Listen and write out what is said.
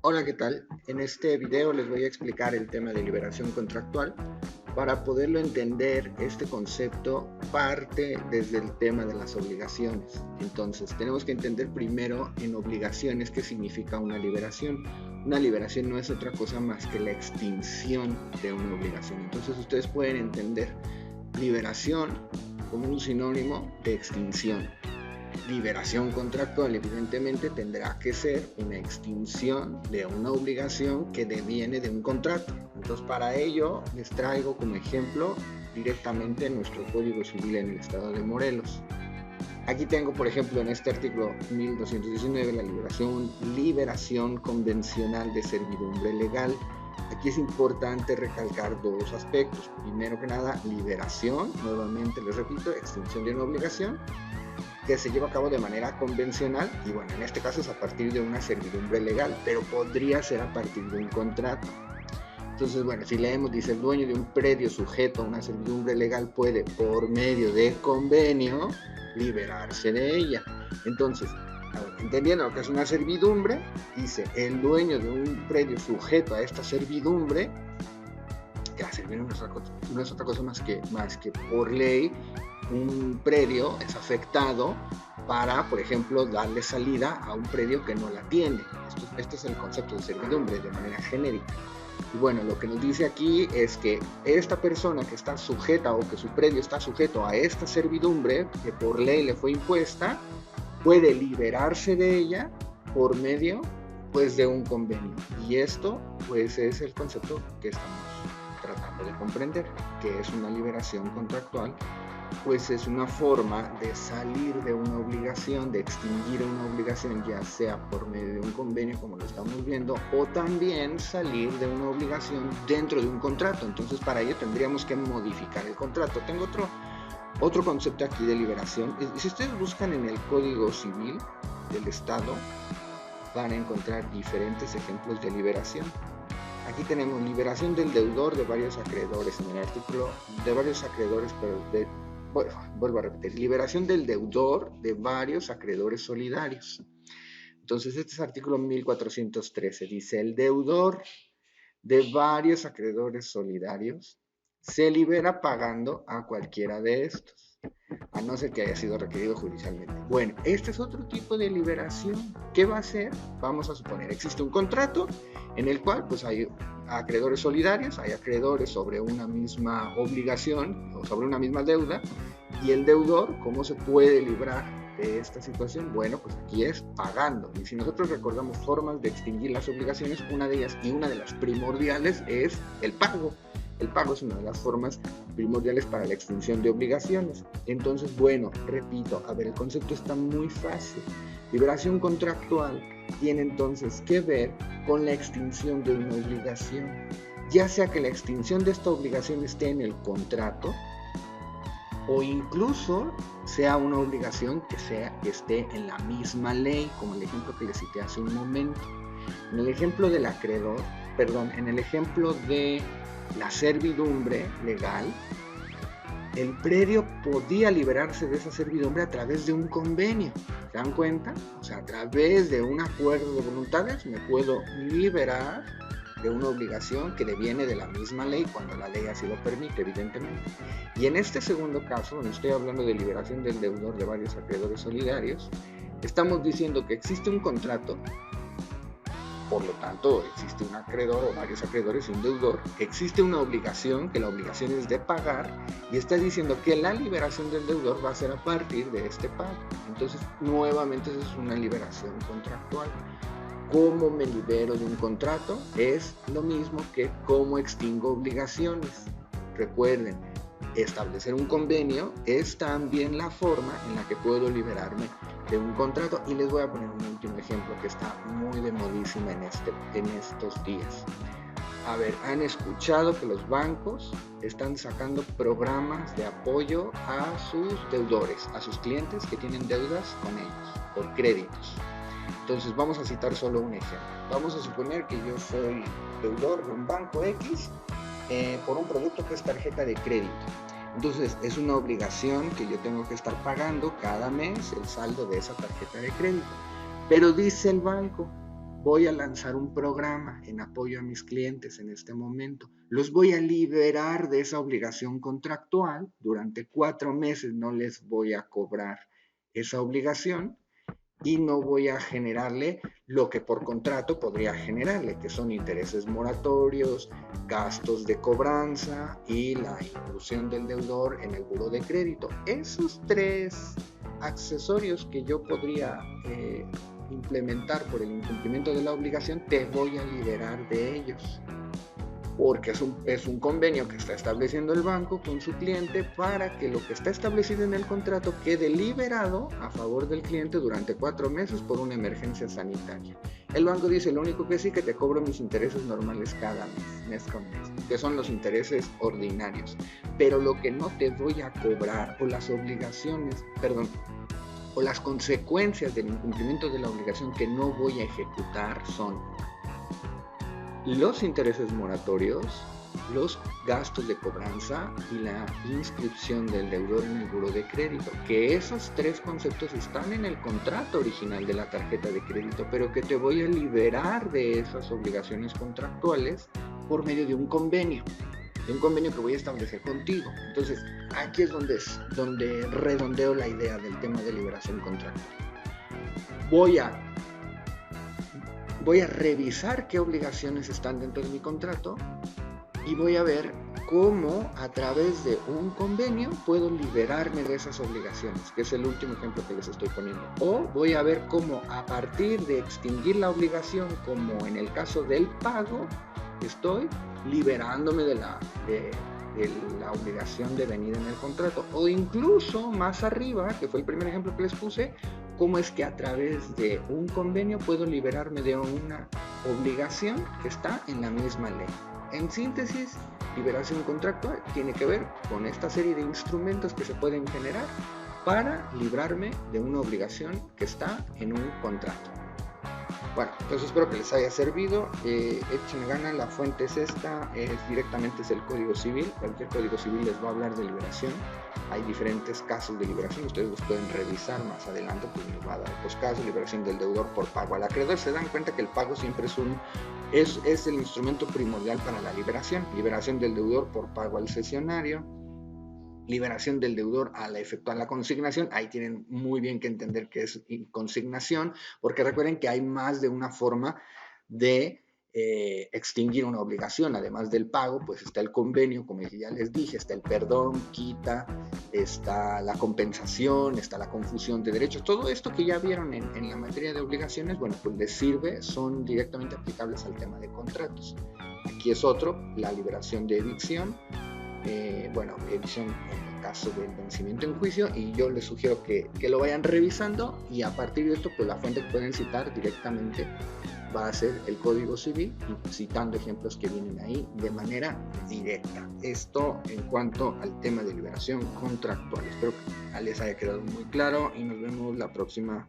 Hola, ¿qué tal? En este video les voy a explicar el tema de liberación contractual. Para poderlo entender, este concepto parte desde el tema de las obligaciones. Entonces, tenemos que entender primero en obligaciones qué significa una liberación. Una liberación no es otra cosa más que la extinción de una obligación. Entonces, ustedes pueden entender liberación como un sinónimo de extinción. Liberación contractual evidentemente tendrá que ser una extinción de una obligación que deviene de un contrato. Entonces, para ello les traigo como ejemplo directamente nuestro Código Civil en el estado de Morelos. Aquí tengo, por ejemplo, en este artículo 1219 la liberación convencional de servidumbre legal. Aquí es importante recalcar dos aspectos. Primero que nada, liberación, nuevamente les repito, extinción de una obligación que se lleva a cabo de manera convencional, y bueno, en este caso es a partir de una servidumbre legal, pero podría ser a partir de un contrato. Entonces, bueno, si leemos, dice: el dueño de un predio sujeto a una servidumbre legal puede, por medio de convenio, liberarse de ella. Entonces, entendiendo lo que es una servidumbre, dice: el dueño de un predio sujeto a esta servidumbre, que la servidumbre no es otra cosa más que por ley un predio es afectado para, por ejemplo, darle salida a un predio que no la tiene. Este es el concepto de servidumbre de manera genérica. Y bueno, lo que nos dice aquí es que esta persona que está sujeta, o que su predio está sujeto a esta servidumbre que por ley le fue impuesta, puede liberarse de ella por medio, pues, de un convenio. Y esto, pues, es el concepto que estamos tratando de comprender, que es una liberación contractual. Pues es una forma de salir de una obligación, de extinguir una obligación, ya sea por medio de un convenio, como lo estamos viendo, o también salir de una obligación dentro de un contrato. Entonces, para ello tendríamos que modificar el contrato. Tengo otro concepto aquí de liberación. Si ustedes buscan en el Código Civil del Estado, van a encontrar diferentes ejemplos de liberación. Aquí tenemos liberación del deudor de varios acreedores en el artículo de varios acreedores, pero vuelvo a repetir: liberación del deudor de varios acreedores solidarios. Entonces, este es artículo 1413. Dice: el deudor de varios acreedores solidarios se libera pagando a cualquiera de estos, a no ser que haya sido requerido judicialmente. Bueno, este es otro tipo de liberación. ¿Qué va a hacer? Vamos a suponer, existe un contrato en el cual, pues, hay acreedores solidarios, hay acreedores sobre una misma obligación o sobre una misma deuda, y el deudor, ¿cómo se puede librar de esta situación? Bueno, pues aquí es pagando. Y si nosotros recordamos formas de extinguir las obligaciones, una de ellas, y una de las primordiales, es el pago. El pago es una de las formas primordiales para la extinción de obligaciones. Entonces, bueno, repito, a ver, el concepto está muy fácil. Liberación contractual tiene entonces que ver con la extinción de una obligación, ya sea que la extinción de esta obligación esté en el contrato, o incluso sea una obligación que esté en la misma ley, como el ejemplo que les cité hace un momento. En el ejemplo del acreedor, en el ejemplo de la servidumbre legal, el predio podía liberarse de esa servidumbre a través de un convenio. ¿Se dan cuenta? O sea, a través de un acuerdo de voluntades me puedo liberar de una obligación que deviene de la misma ley, cuando la ley así lo permite, evidentemente. Y en este segundo caso, donde estoy hablando de liberación del deudor de varios acreedores solidarios, estamos diciendo que existe un contrato, por lo tanto existe un acreedor o varios acreedores y un deudor, existe una obligación, que la obligación es de pagar, y está diciendo que la liberación del deudor va a ser a partir de este pago. Entonces, nuevamente, eso es una liberación contractual. ¿Cómo me libero de un contrato? Es lo mismo que cómo extingo obligaciones. Recuerden, establecer un convenio es también la forma en la que puedo liberarme de un contrato. Y les voy a poner un último ejemplo que está muy de modísima en estos días. A ver, ¿han escuchado que los bancos están sacando programas de apoyo a sus deudores, a sus clientes que tienen deudas con ellos, por créditos? Entonces, vamos a citar solo un ejemplo. Vamos a suponer que yo soy deudor de un banco X por un producto que es tarjeta de crédito. Entonces, es una obligación que yo tengo que estar pagando cada mes el saldo de esa tarjeta de crédito. Pero dice el banco: voy a lanzar un programa en apoyo a mis clientes en este momento. Los voy a liberar de esa obligación contractual. Durante 4 meses no les voy a cobrar esa obligación y no voy a generarle lo que por contrato podría generarle, que son intereses moratorios, gastos de cobranza y la inclusión del deudor en el buró de crédito. Esos 3 accesorios que yo podría implementar por el incumplimiento de la obligación, te voy a liberar de ellos, porque es un convenio que está estableciendo el banco con su cliente para que lo que está establecido en el contrato quede liberado a favor del cliente durante 4 meses por una emergencia sanitaria. El banco dice, lo único que sí, que te cobro mis intereses normales cada mes con mes, que son los intereses ordinarios, pero lo que no te voy a cobrar, o las obligaciones, perdón, o las consecuencias del incumplimiento de la obligación que no voy a ejecutar, son los intereses moratorios, los gastos de cobranza y la inscripción del deudor en el buró de crédito, que esos 3 conceptos están en el contrato original de la tarjeta de crédito, pero que te voy a liberar de esas obligaciones contractuales por medio de un convenio que voy a establecer contigo. Entonces, aquí es donde redondeo la idea del tema de liberación contractual. Voy a revisar qué obligaciones están dentro de mi contrato y voy a ver cómo a través de un convenio puedo liberarme de esas obligaciones, que es el último ejemplo que les estoy poniendo. O voy a ver cómo a partir de extinguir la obligación, como en el caso del pago, estoy liberándome de la obligación devenida en el contrato. O incluso más arriba, que fue el primer ejemplo que les puse, cómo es que a través de un convenio puedo liberarme de una obligación que está en la misma ley. En síntesis, liberación contractual tiene que ver con esta serie de instrumentos que se pueden generar para librarme de una obligación que está en un contrato. Bueno, entonces espero que les haya servido. Échenle ganas, la fuente es esta, directamente es el Código Civil. Cualquier Código Civil les va a hablar de liberación. Hay diferentes casos de liberación, ustedes los pueden revisar más adelante, pues les va a dar otros casos. Liberación del deudor por pago al acreedor. Se dan cuenta que el pago siempre es el instrumento primordial para la liberación. Liberación del deudor por pago al cesionario. Liberación del deudor al efectuar la consignación. Ahí tienen muy bien que entender qué es consignación, porque recuerden que hay más de una forma de extinguir una obligación. Además del pago, pues está el convenio, como ya les dije, está el perdón, quita, está la compensación, está la confusión de derechos. Todo esto que ya vieron en la materia de obligaciones, bueno, pues les sirve, son directamente aplicables al tema de contratos. Aquí es otro, la liberación de evicción. Evicción en el caso del vencimiento en juicio, y yo les sugiero que lo vayan revisando, y a partir de esto, pues la fuente que pueden citar directamente va a ser el Código Civil, citando ejemplos que vienen ahí de manera directa. Esto en cuanto al tema de liberación contractual. Espero que les haya quedado muy claro y nos vemos la próxima